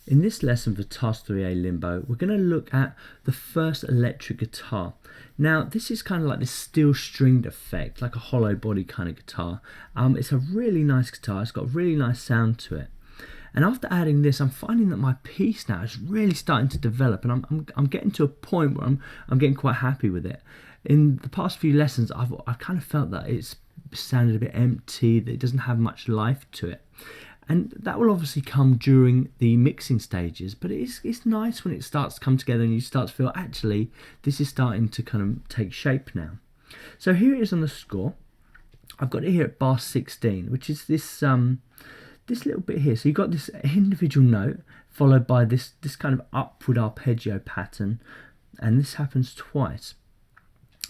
In this lesson for Task 3A Limbo, we're going to look at the first electric guitar. Now, this is kind of like this steel stringed effect, like a hollow body kind of guitar. It's a really nice guitar, it's got a really nice sound to it. And after adding this, I'm finding that my piece now is really starting to develop, and I'm getting to a point where I'm getting quite happy with it. In the past few lessons, I've kind of felt that it's sounded a bit empty, that it doesn't have much life to it. And that will obviously come during the mixing stages, but it's nice when it starts to come together and you start to feel, actually, this is starting to kind of take shape now. So here it is on the score. I've got it here at bar 16, which is this little bit here. So you've got this individual note followed by this kind of upward arpeggio pattern, and this happens twice.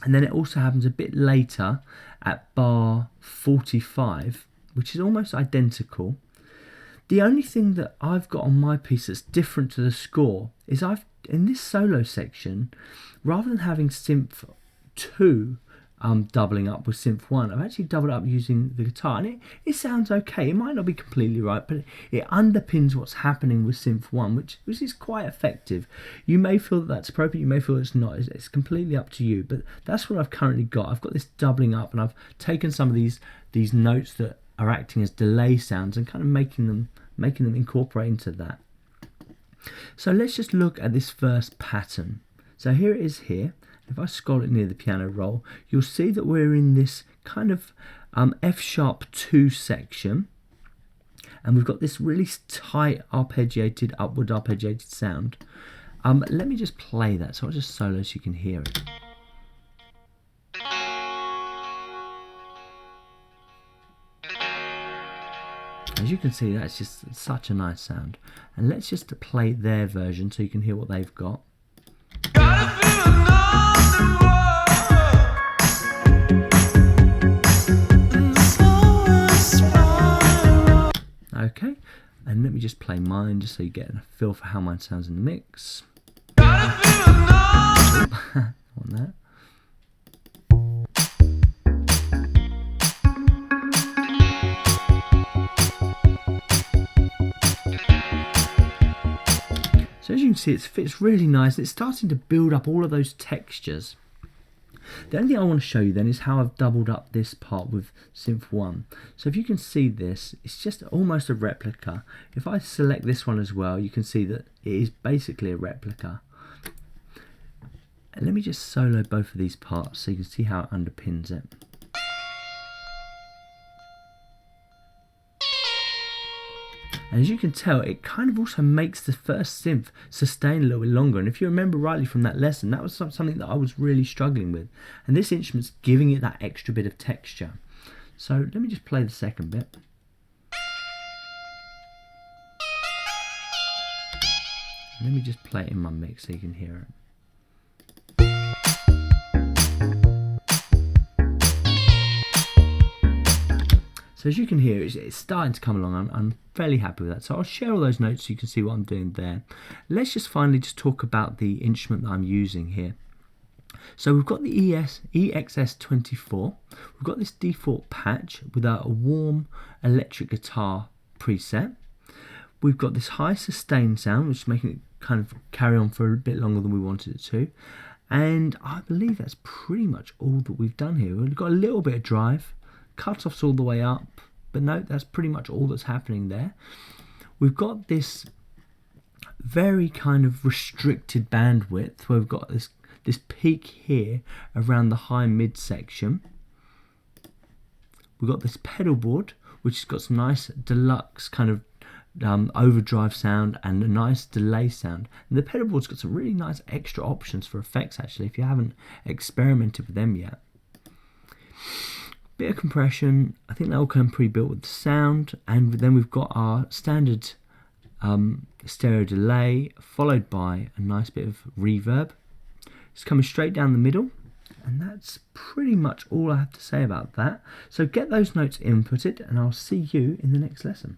And then it also happens a bit later at bar 45, which is almost identical. The only thing that I've got on my piece that's different to the score is in this solo section, rather than having synth 2 doubling up with synth 1, I've actually doubled up using the guitar, and it sounds okay. It might not be completely right, but it underpins what's happening with synth 1, which is quite effective. You may feel that that's appropriate, you may feel it's not. It's completely up to you, but that's what I've currently got. I've got this doubling up, and I've taken some of these notes that are acting as delay sounds and kind of making them incorporate into that. So let's just look at this first pattern. So here it is here. If I scroll it near the piano roll, you'll see that we're in this kind of F sharp 2 section, and we've got this really tight arpeggiated, upward arpeggiated sound. Let me just play that, so I'll just solo so you can hear it. As you can see, that's just such a nice sound. And let's just play their version so you can hear what they've got. Okay, and let me just play mine just so you get a feel for how mine sounds in the mix. On that. So as you can see, it fits really nice. It's starting to build up all of those textures. The only thing I want to show you then is how I've doubled up this part with synth 1. So if you can see this, it's just almost a replica. If I select this one as well, you can see that it is basically a replica. And let me just solo both of these parts so you can see how it underpins it. And as you can tell, it kind of also makes the first synth sustain a little bit longer. And if you remember rightly from that lesson, that was something that I was really struggling with. And this instrument's giving it that extra bit of texture. So let me just play the second bit. Let me just play it in my mix so you can hear it. So as you can hear, it's starting to come along. I'm fairly happy with that. So I'll share all those notes so you can see what I'm doing there. Let's just finally talk about the instrument that I'm using here. So we've got the EXS24. We've got this default patch with a warm electric guitar preset. We've got this high sustain sound, which is making it kind of carry on for a bit longer than we wanted it to. And I believe that's pretty much all that we've done here. We've got a little bit of drive, cut-offs all the way up, but no, that's pretty much all that's happening there. We've got this very kind of restricted bandwidth where we've got this peak here around the high mid section. We've got this pedal board which has got some nice deluxe kind of overdrive sound and a nice delay sound. And the pedal board's got some really nice extra options for effects actually if you haven't experimented with them yet. Bit of compression, I think that will come pre-built with the sound, and then we've got our standard stereo delay followed by a nice bit of reverb. It's coming straight down the middle, and that's pretty much all I have to say about that. So get those notes inputted, and I'll see you in the next lesson.